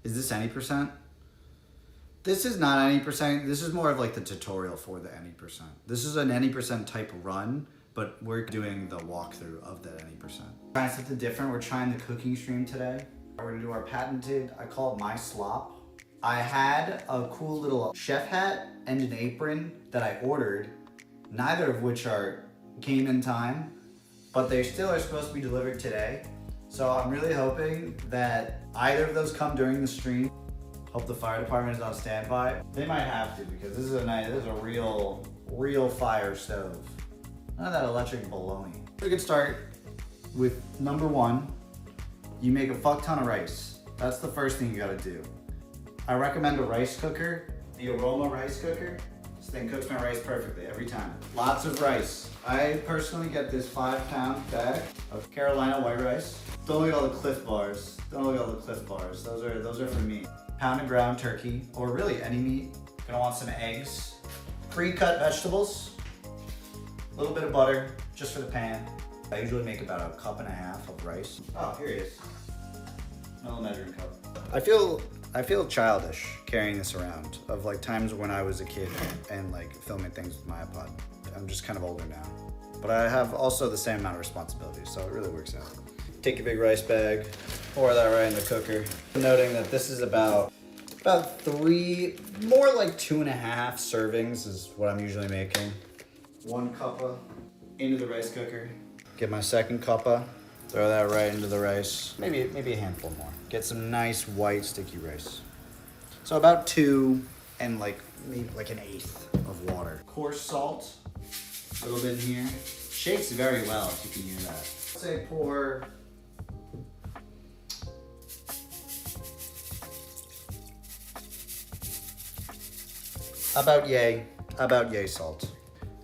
Is this any percent? This is not any percent. This is more of like the tutorial for the any percent. This is an any percent type run, but we're doing the walkthrough of that any percent. Trying something different. We're trying the cooking stream today. We're gonna do our patented, I call it my slop. I had a cool little chef hat and an apron that I ordered, neither of which came in time, but they still are supposed to be delivered today. So I'm really hoping that either of those come during the stream. Hope the fire department is on standby. They might have to, because this is a real fire stove. None of that electric baloney. We can start with number one. You make a fuck ton of rice. That's the first thing you gotta do. I recommend a rice cooker, the Aroma rice cooker. This thing cooks my rice perfectly every time. Lots of rice. I personally get this 5-pound bag of Carolina white rice. Don't look at all the Cliff Bars. Don't look at all the Cliff Bars. Those are for me. Pound of ground turkey, or really any meat. Gonna want some eggs. Pre-cut vegetables. A little bit of butter, just for the pan. I usually make about 1.5 cups of rice. Oh, here it is. Another measuring cup. I feel childish carrying this around, of like times when I was a kid and like filming things with my iPod. I'm just kind of older now. But I have also the same amount of responsibility, so it really works out. Take your big rice bag, pour that right in the cooker. Noting that this is about 3, more like 2.5 servings is what I'm usually making. 1 cuppa into the rice cooker. Get my second cuppa, throw that right into the rice. Maybe a handful more. Get some nice white sticky rice. So about 2 and maybe like 1/8 of water. Coarse salt, a little bit in here. Shakes very well if you can hear that. Say pour about yay salt.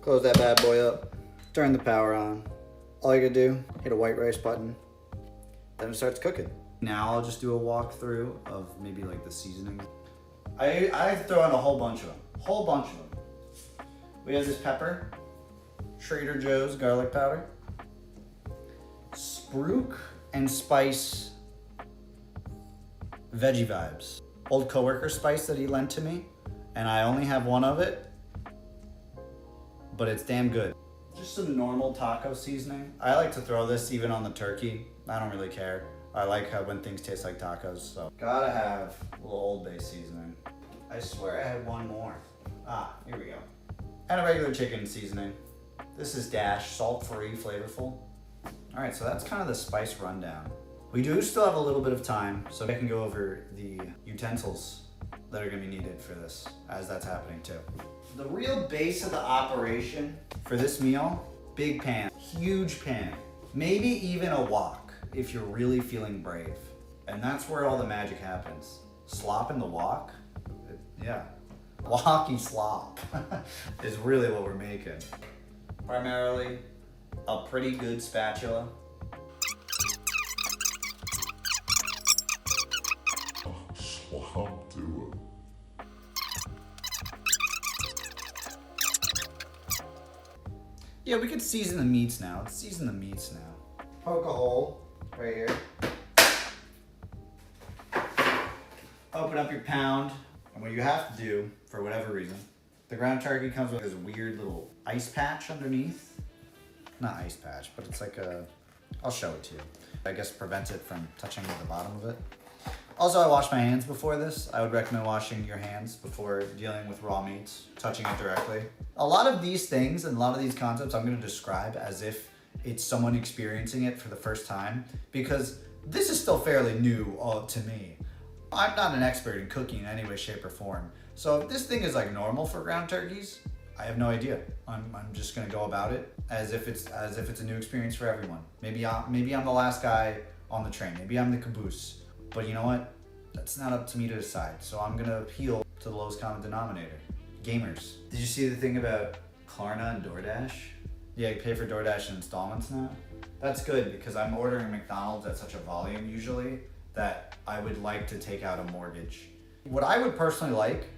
Close that bad boy up, turn the power on. All you gotta do, hit a white rice button, then it starts cooking. Now I'll just do a walkthrough of maybe like the seasoning. I throw in a whole bunch of them. We have this pepper, Trader Joe's garlic powder, Spruik and Spice Veggie Vibes. Old coworker spice that he lent to me, and I only have one of it, but it's damn good. Just some normal taco seasoning. I like to throw this even on the turkey. I don't really care. I like how when things taste like tacos, so. Gotta have a little Old Bay seasoning. I swear I had one more. Ah, here we go. And a regular chicken seasoning. This is Dash, salt-free, flavorful. All right, so that's kind of the spice rundown. We do still have a little bit of time, so I can go over the utensils that are gonna be needed for this, as that's happening too. The real base of the operation for this meal, big pan, huge pan, maybe even a wok if you're really feeling brave. And that's where all the magic happens. Slop in the wok, yeah. Wokky slop is really what we're making. Primarily, a pretty good spatula. Slop to it. Yeah, we could season the meats now. Let's season the meats now. Poke a hole right here. Open up your pound. And what you have to do, for whatever reason, the ground turkey comes with this weird little ice patch underneath. Not ice patch, but it's like I'll show it to you. I guess prevents it from touching the bottom of it. Also, I washed my hands before this. I would recommend washing your hands before dealing with raw meats, touching it directly. A lot of these things and a lot of these concepts I'm gonna describe as if it's someone experiencing it for the first time, because this is still fairly new to me. I'm not an expert in cooking in any way, shape, or form. So if this thing is like normal for ground turkeys, I have no idea. I'm just gonna go about it as if it's a new experience for everyone. Maybe I'm the last guy on the train. Maybe I'm the caboose. But you know what? That's not up to me to decide. So I'm gonna appeal to the lowest common denominator. Gamers. Did you see the thing about Klarna and DoorDash? Yeah, you pay for DoorDash in installments now. That's good because I'm ordering McDonald's at such a volume usually that I would like to take out a mortgage. What I would personally like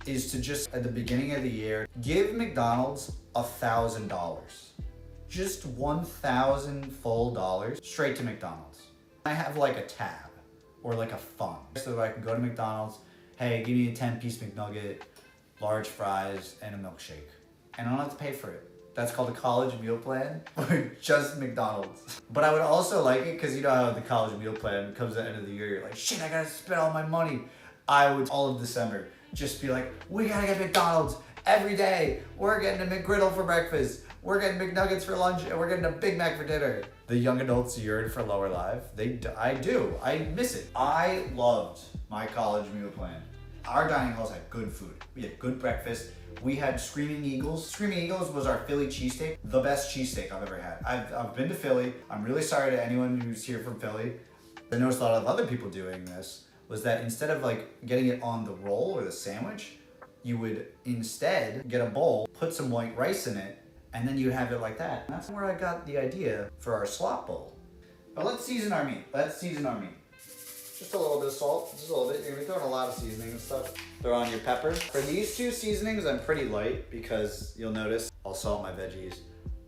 is to just, at the beginning of the year, give McDonald's $1,000. Just 1,000 full dollars straight to McDonald's. I have like a tab or like a fun. So that I can go to McDonald's, hey, give me a 10-piece McNugget, large fries, and a milkshake. And I don't have to pay for it. That's called a college meal plan or just McDonald's. But I would also like it because you know how the college meal plan comes at the end of the year, you're like, shit, I gotta spend all my money. I would all of December just be like, we gotta get McDonald's every day. We're getting a McGriddle for breakfast. We're getting McNuggets for lunch, and we're getting a Big Mac for dinner. The young adults yearn for lower life. I do. I miss it. I loved my college meal plan. Our dining halls had good food. We had good breakfast. We had Screaming Eagles. Screaming Eagles was our Philly cheesesteak, the best cheesesteak I've ever had. I've been to Philly. I'm really sorry to anyone who's here from Philly. I noticed a lot of other people doing this, was that instead of like getting it on the roll or the sandwich, you would instead get a bowl, put some white rice in it, and then you have it like that. And that's where I got the idea for our slop bowl. But let's season our meat. Just a little bit of salt, just a little bit. You're gonna be throwing a lot of seasoning and stuff. Throw on your pepper. For these two seasonings, I'm pretty light because you'll notice I'll salt my veggies,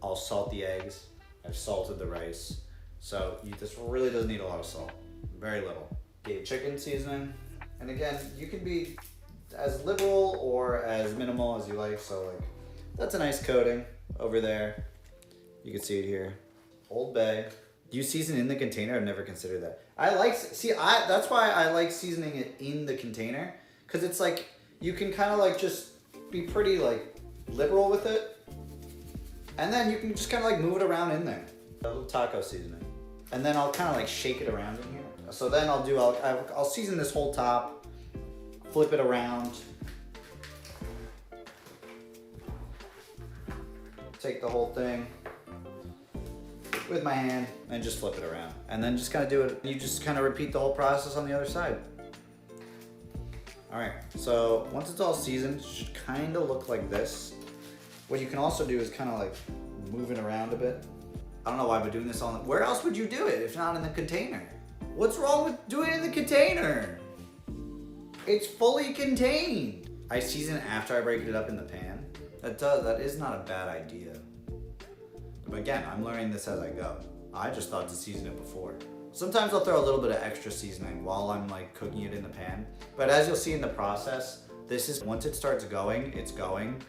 I'll salt the eggs, I've salted the rice. So this really doesn't need a lot of salt, very little. Okay, chicken seasoning. And again, you can be as liberal or as minimal as you like. So like, that's a nice coating over there. You can see it here. Old Bay. Do you season in the container? I've never considered that. That's why I like seasoning it in the container, because it's like you can kind of like just be pretty like liberal with it, and then you can just kind of like move it around in there. A little taco seasoning, and then I'll kind of like shake it around in here. So then I'll season this whole top, flip it around, take the whole thing with my hand and just flip it around, and then just kind of do it. You just kind of repeat the whole process on the other side. All right, so once it's all seasoned, it should kind of look like this. What you can also do is kind of like move it around a bit. I don't know why we're doing this on. Where else would you do it if not in the container? What's wrong with doing it in the container? It's fully contained. I season it after I break it up in the pan. That is not a bad idea. But again, I'm learning this as I go. I just thought to season it before. Sometimes I'll throw a little bit of extra seasoning while I'm like cooking it in the pan. But as you'll see in the process, once it starts going, it's going.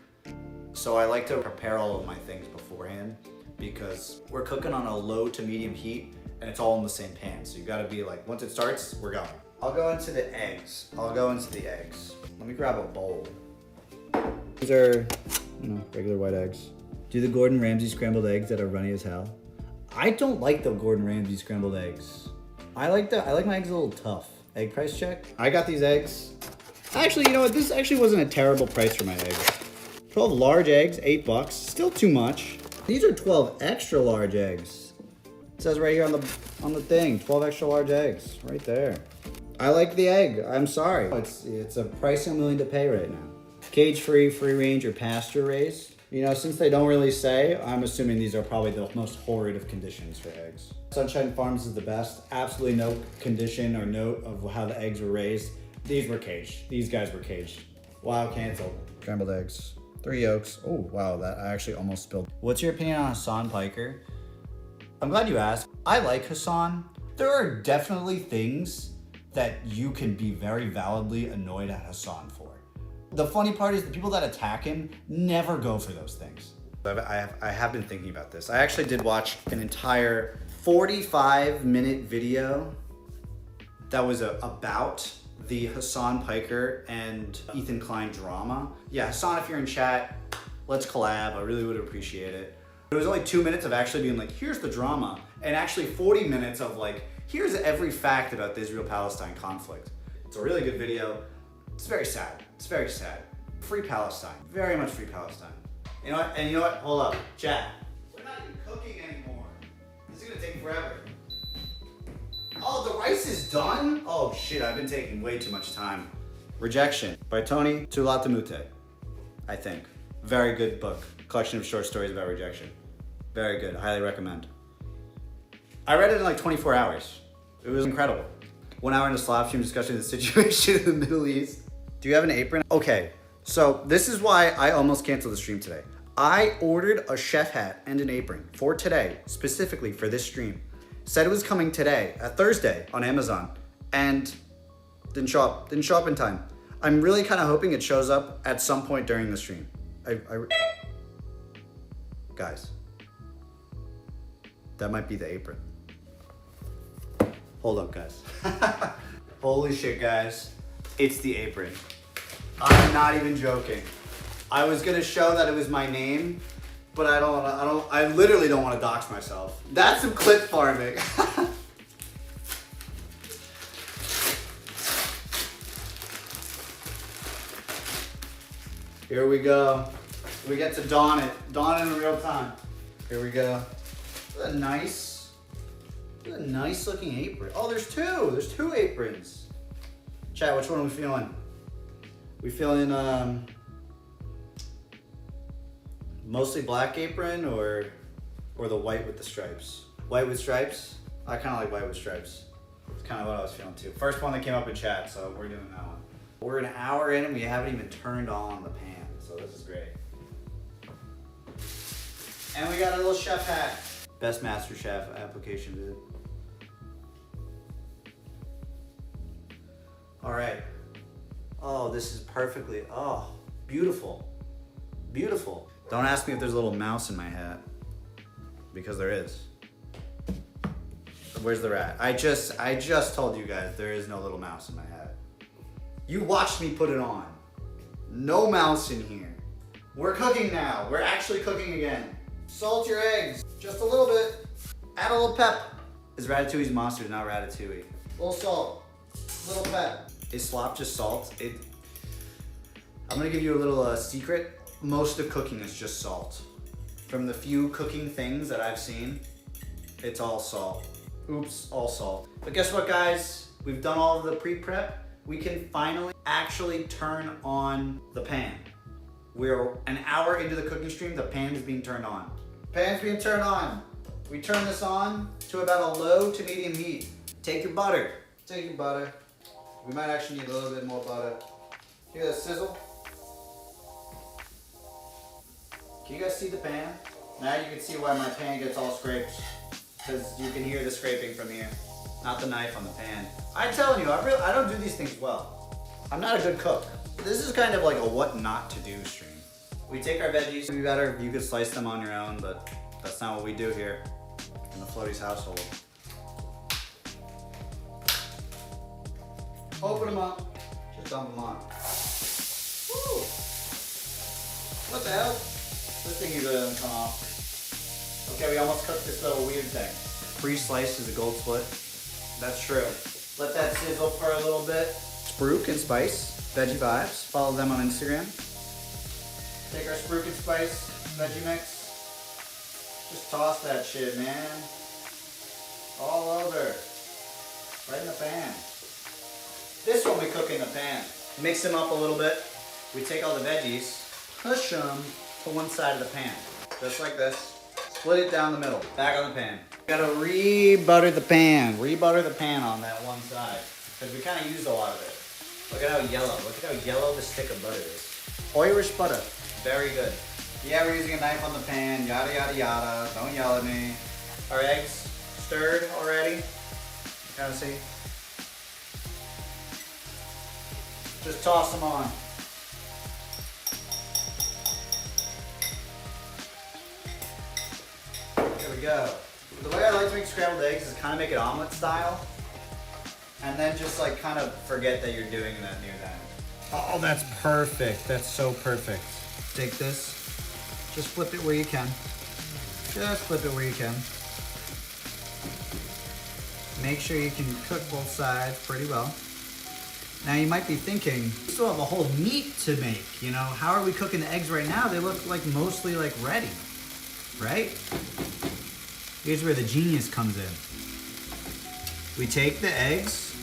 So I like to prepare all of my things beforehand because we're cooking on a low to medium heat and it's all in the same pan. So you gotta be like, once it starts, we're going. I'll go into the eggs. Let me grab a bowl. These are, regular white eggs. Do the Gordon Ramsay scrambled eggs that are runny as hell. I don't like the Gordon Ramsay scrambled eggs. I like my eggs a little tough. Egg price check. I got these eggs. Actually, you know what? This actually wasn't a terrible price for my eggs. 12 large eggs, $8. Still too much. These are 12 extra large eggs. It says right here on the thing, 12 extra large eggs, right there. I like the egg. I'm sorry. It's a price I'm willing to pay right now. Cage-free, free range, or pasture raised. Since they don't really say, I'm assuming these are probably the most horrid of conditions for eggs. Sunshine Farms is the best. Absolutely no condition or note of how the eggs were raised. These were caged. These guys were caged. Wow, canceled. Scrambled eggs. 3 yolks. Oh, wow, that I actually almost spilled. What's your opinion on Hassan Piker? I'm glad you asked. I like Hassan. There are definitely things that you can be very validly annoyed at Hassan for. The funny part is the people that attack him never go for those things. I have been thinking about this. I actually did watch an entire 45-minute video that was about the Hassan Piker and Ethan Klein drama. Yeah, Hassan, if you're in chat, let's collab. I really would appreciate it. It was only 2 minutes of actually being like, here's the drama, and actually 40 minutes of like, here's every fact about the Israel-Palestine conflict. It's a really good video. It's very sad. It's very sad. Free Palestine. Very much free Palestine. You know what? And you know what? Hold up. Chat. We're not even cooking anymore. This is gonna take forever. Oh, the rice is done? Oh shit, I've been taking way too much time. Rejection by Tony Tulatamute, I think. Very good book. Collection of short stories about rejection. Very good. Highly recommend. I read it in like 24 hours. It was incredible. 1 hour in a slap stream discussing the situation in the Middle East. Do you have an apron? Okay, so this is why I almost canceled the stream today. I ordered a chef hat and an apron for today, specifically for this stream. Said it was coming today, Thursday, on Amazon, and didn't show up in time. I'm really kind of hoping it shows up at some point during the stream. Guys, that might be the apron. Hold up, guys. Holy shit, guys. It's the apron. I'm not even joking. I was gonna show that it was my name, but I literally don't want to dox myself. That's some clip farming. Here we go. We get to don it in real time. Here we go. What a nice looking apron. Oh, there's two aprons. Chat, which one are we feeling? We feeling mostly black apron or the white with the stripes? White with stripes? I kind of like white with stripes. It's kind of what I was feeling too. First one that came up in chat, so we're doing that one. We're an hour in and we haven't even turned on the pan, so this is great. And we got a little chef hat. Best Master Chef application, dude. All right. Oh, this is perfectly, oh, beautiful. Beautiful. Don't ask me if there's a little mouse in my hat, because there is. Where's the rat? I just told you guys there is no little mouse in my hat. You watched me put it on. No mouse in here. We're cooking now. We're actually cooking again. Salt your eggs, just a little bit. Add a little pep. Is Ratatouille's monster, not Ratatouille. A little salt, little pep. Is slop just salt? I'm gonna give you a little secret. Most of cooking is just salt. From the few cooking things that I've seen, it's all salt. Oops, all salt. But guess what, guys? We've done all of the pre-prep. We can finally actually turn on the pan. We're an hour into the cooking stream, the pan is being turned on. Pan's being turned on. We turn this on to about a low to medium heat. Take your butter. Take your butter. We might actually need a little bit more butter. Hear the sizzle? Can you guys see the pan? Now you can see why my pan gets all scraped. Because you can hear the scraping from here. Not the knife on the pan. I'm telling you, I don't do these things well. I'm not a good cook. This is kind of like a what not to do stream. We take our veggies. It'd be better if you could slice them on your own, but that's not what we do here in the Flowtees household. Open them up. Just dump them on. Woo! What the hell? This thing usually doesn't come off. Okay, we almost cooked this little weird thing. Pre-sliced is a gold split. That's true. Let that sizzle for a little bit. Spruik and Spice, Veggie Vibes. Follow them on Instagram. Take our Spruik and Spice veggie mix. Just toss that shit, man. All over. Right in the pan. This one we cook in the pan. Mix them up a little bit. We take all the veggies, push them to one side of the pan. Just like this. Split it down the middle. Back on the pan. Gotta re-butter the pan. Re-butter the pan on that one side. Because we kind of used a lot of it. Look at how yellow. Look at how yellow the stick of butter is. Irish butter. Very good. Yeah, we're using a knife on the pan. Yada, yada, yada. Don't yell at me. Our eggs stirred already. Kind of see. Just toss them on. There we go. The way I like to make scrambled eggs is kind of make it omelet style. And then just like kind of forget that you're doing that near that. Oh, that's perfect. That's so perfect. Take this. Just flip it where you can. Just flip it where you can. Make sure you can cook both sides pretty well. Now you might be thinking, we still have a whole meat to make, you know? How are we cooking the eggs right now? They look like mostly like ready, right? Here's where the genius comes in. We take the eggs,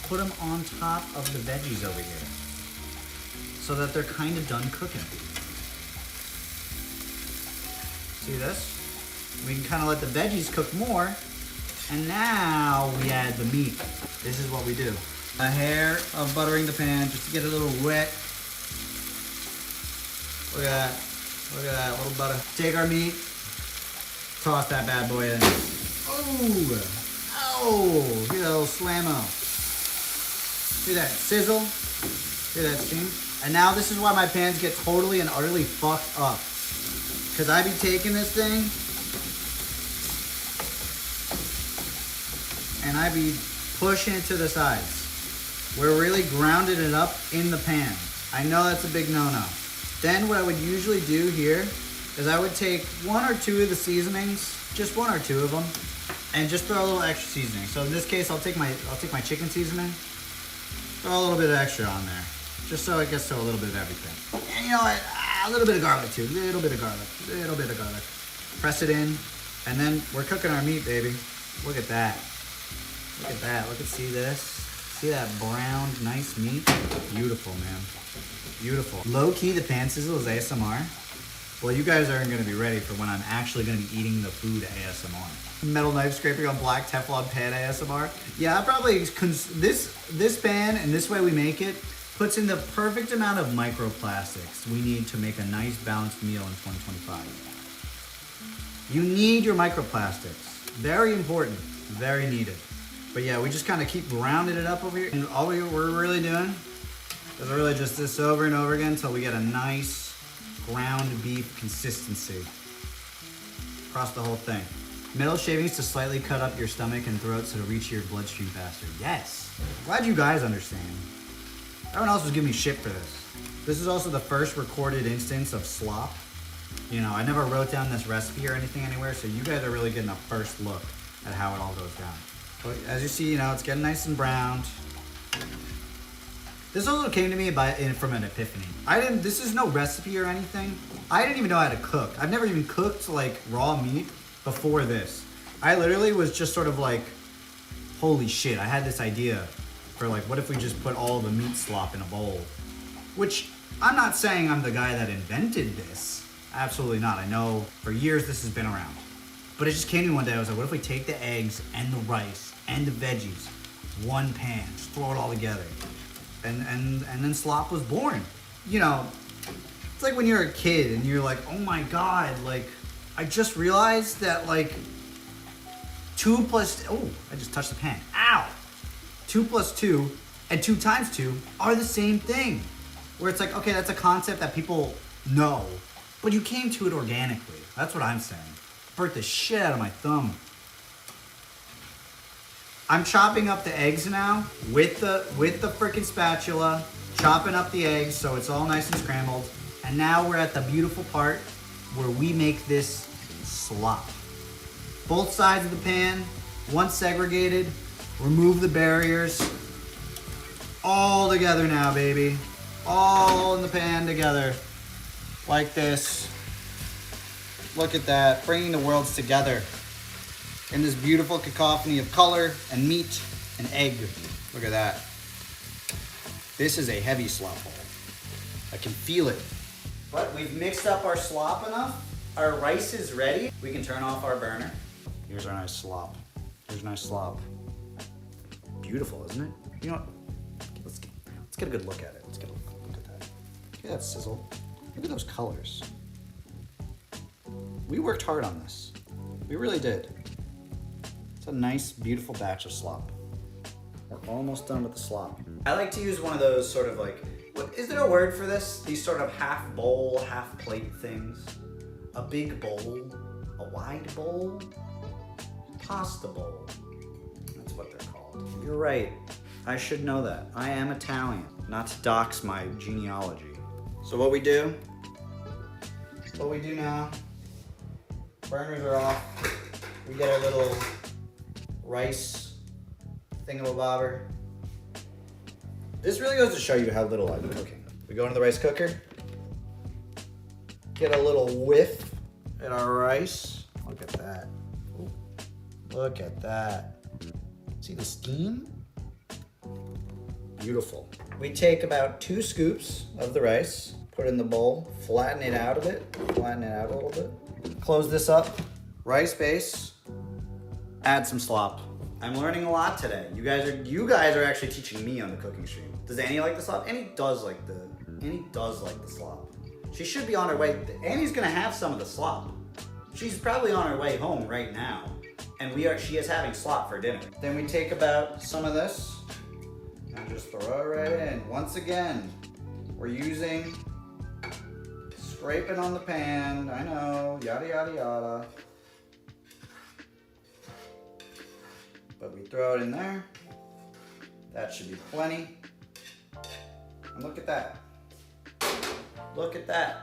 put them on top of the veggies over here so that they're kind of done cooking. See this? We can kind of let the veggies cook more, and now we add the meat. This is what we do. A hair of buttering the pan just to get it a little wet. Look at that. Look at that, a little butter. Take our meat, toss that bad boy in. Oh, Whoa! Hear that little slammo. Hear that sizzle? Hear that steam? And now this is why my pans get totally and utterly fucked up. Because I be taking this thing and I be pushing it to the sides. We're really grounded it up in the pan. I know that's a big no-no. Then what I would usually do here is I would take 1 or 2 of the seasonings, just 1 or 2 of them, and just throw a little extra seasoning. So in this case, I'll take my chicken seasoning, throw a little bit of extra on there, just so it gets to a little bit of everything. And you know what? A little bit of garlic too, little bit of garlic. Press it in, and then we're cooking our meat, baby. Look at that. Look at that. See this? See that browned, nice meat? Beautiful, man. Beautiful. Low key, the pan sizzle is ASMR. Well, you guys aren't going to be ready for when I'm actually going to be eating the food ASMR. Metal knife scraping on black Teflon pan ASMR. Yeah, I probably this pan and this way we make it puts in the perfect amount of microplastics we need to make a nice balanced meal in 2025. You need your microplastics. Very important. Very needed. But yeah, we just kind of keep rounding it up over here. And all we're really doing is really just this over and over again until we get a nice ground beef consistency across the whole thing. Metal shavings to slightly cut up your stomach and throat so to reach your bloodstream faster. Yes. Glad you guys understand. Everyone else was giving me shit for this. This is also the first recorded instance of slop. You know, I never wrote down this recipe or anything anywhere, so you guys are really getting a first look at how it all goes down. But as you see, you know, it's getting nice and browned. This also came to me from an epiphany. This is no recipe or anything. I didn't even know how to cook. I've never even cooked like raw meat before this. I literally was just sort of like, holy shit, I had this idea for like, what if we just put all the meat slop in a bowl? Which, I'm not saying I'm the guy that invented this. Absolutely not. I know for years this has been around. But it just came to me one day, I was like, what if we take the eggs and the rice and the veggies, one pan, just throw it all together. And then slop was born. You know, it's like when you're a kid and you're like, oh my God, like, I just realized that like 2 plus, oh, I just touched the pan, ow. 2 plus 2 and 2 times 2 are the same thing. Where it's like, okay, that's a concept that people know, but you came to it organically. That's what I'm saying. Burnt the shit out of my thumb. I'm chopping up the eggs now with the freaking spatula, chopping up the eggs so it's all nice and scrambled. And now we're at the beautiful part where we make this slop. Both sides of the pan, once segregated, remove the barriers. All together now, baby. All in the pan together. Like this. Look at that, bringing the worlds together in this beautiful cacophony of color and meat and egg. Look at that. This is a heavy slop bowl. I can feel it. But we've mixed up our slop enough. Our rice is ready. We can turn off our burner. Here's our nice slop. Here's nice slop. Beautiful, isn't it? You know what? Let's get a good look at it. Let's get a look at that. Look at that sizzle. Look at those colors. We worked hard on this. We really did. It's a nice, beautiful batch of slop. We're almost done with the slop. I like to use one of those sort of like, is there a word for this? These sort of half bowl, half plate things. A big bowl, a wide bowl, pasta bowl. That's what they're called. You're right. I should know that. I am Italian, not to dox my genealogy. So what we do now, burners are off. We get our little rice thingamabobber. This really goes to show you how little I'm cooking. We go into the rice cooker, get a little whiff at our rice. Look at that. Ooh, look at that. See the steam? Beautiful. We take about 2 scoops of the rice, put it in the bowl, flatten it out a little bit. Close this up, rice base, add some slop. I'm learning a lot today. You guys are actually teaching me on the cooking stream. Does Annie like the slop? Annie does like the slop. She should be on her way. Annie's gonna have some of the slop. She's probably on her way home right now. And she is having slop for dinner. Then we take about some of this and just throw it right in. Once again, we're using scraping on the pan. I know, yada, yada, yada. But we throw it in there. That should be plenty. And look at that. Look at that.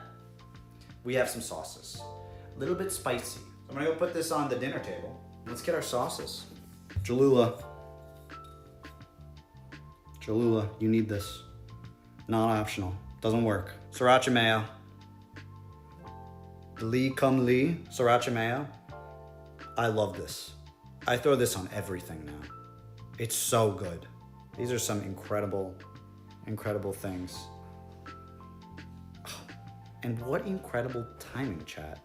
We have some sauces. A little bit spicy. I'm gonna go put this on the dinner table. Let's get our sauces. Jalula. Jalula, you need this. Not optional. Doesn't work. Sriracha mayo. Lee cum Lee. Sriracha mayo. I love this. I throw this on everything now. It's so good. These are some incredible, incredible things. And what incredible timing, chat.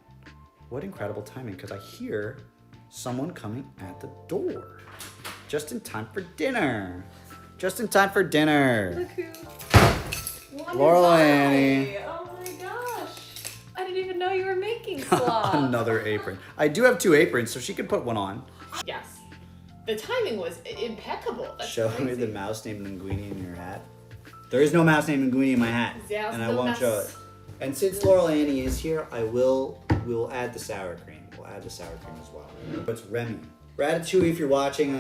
What incredible timing, because I hear someone coming at the door. Just in time for dinner. Just in time for dinner. Look who. Laurel Annie. Oh my gosh. I didn't even know you were making slop. Another apron. I do have 2 aprons, so she could put one on. Yes. The timing was impeccable. That's Show me crazy. the mouse named Linguini in your hat. There is no mouse named Linguini in my hat. Yes, And I the won't mouse. show it. And since Laurel Annie is here, we'll add the sour cream. We'll add the sour cream as well. But it's Remy. Ratatouille, if you're watching,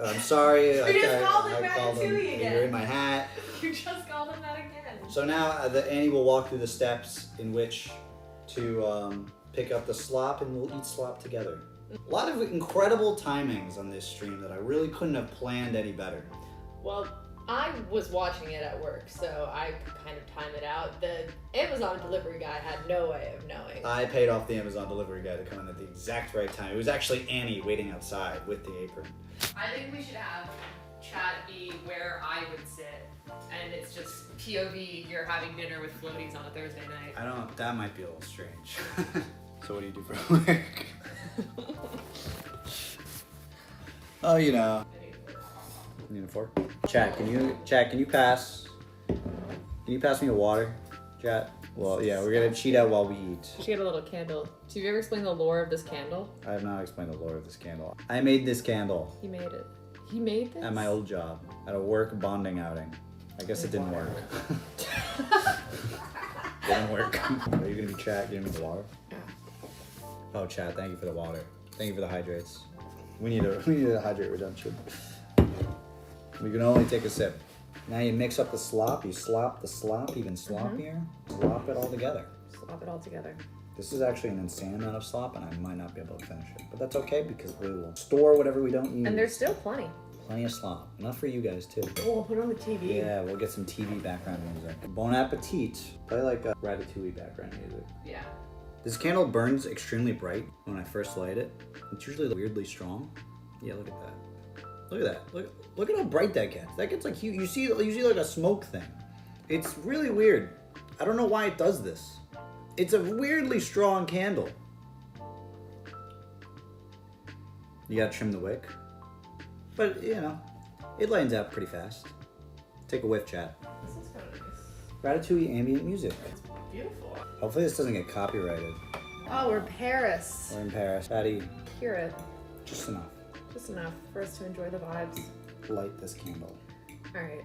I'm sorry. You just called him called him. Ratatouille again. You're in my hat. You just called him that again. So now Annie will walk through the steps in which to pick up the slop, and we'll eat slop together. A lot of incredible timings on this stream that I really couldn't have planned any better. Well, I was watching it at work, so I could kind of time it out. The Amazon delivery guy had no way of knowing. I paid off the Amazon delivery guy to come in at the exact right time. It was actually Annie waiting outside with the apron. I think we should have chat be where I would sit, and it's just POV, you're having dinner with Flowtees on a Thursday night. I don't, that might be a little strange. So what do you do for work? Oh, you know. You need a fork? Chat, can you pass me a water? Chat? Well, yeah, we're gonna cheat out while we eat. She get a little candle. So have you ever explained the lore of this candle? I have not explained the lore of this candle. I made this candle He made it. He made this? at my old job, at a work bonding outing. I guess it didn't work. Didn't work. Are you gonna be chat giving me the water? Yeah. Oh, chat, thank you for the water. Thank you for the hydrates. We need a hydrate redemption. We can only take a sip. Now you mix up the slop, you slop the slop even sloppier, slop it all together. Slop it all together. This is actually an insane amount of slop, and I might not be able to finish it. But that's okay, because we will store whatever we don't use. And there's still plenty. Plenty of slop. Enough for you guys, too. Oh, we'll put it on the TV. Yeah, we'll get some TV background music. Bon appetit. Play like a Ratatouille background music. Yeah. This candle burns extremely bright when I first light it. It's usually weirdly strong. Yeah, look at that. Look at that. Look at how bright that gets. That gets like huge. You see like a smoke thing. It's really weird. I don't know why it does this. It's a weirdly strong candle. You gotta trim the wick. But, you know, it lightens out pretty fast. Take a whiff, chat. This is kind of nice. Ratatouille ambient music. It's beautiful. Hopefully this doesn't get copyrighted. Oh, we're Paris. We're in Paris. Patty, Hear it. just enough. Just enough for us to enjoy the vibes. Light this candle. All right.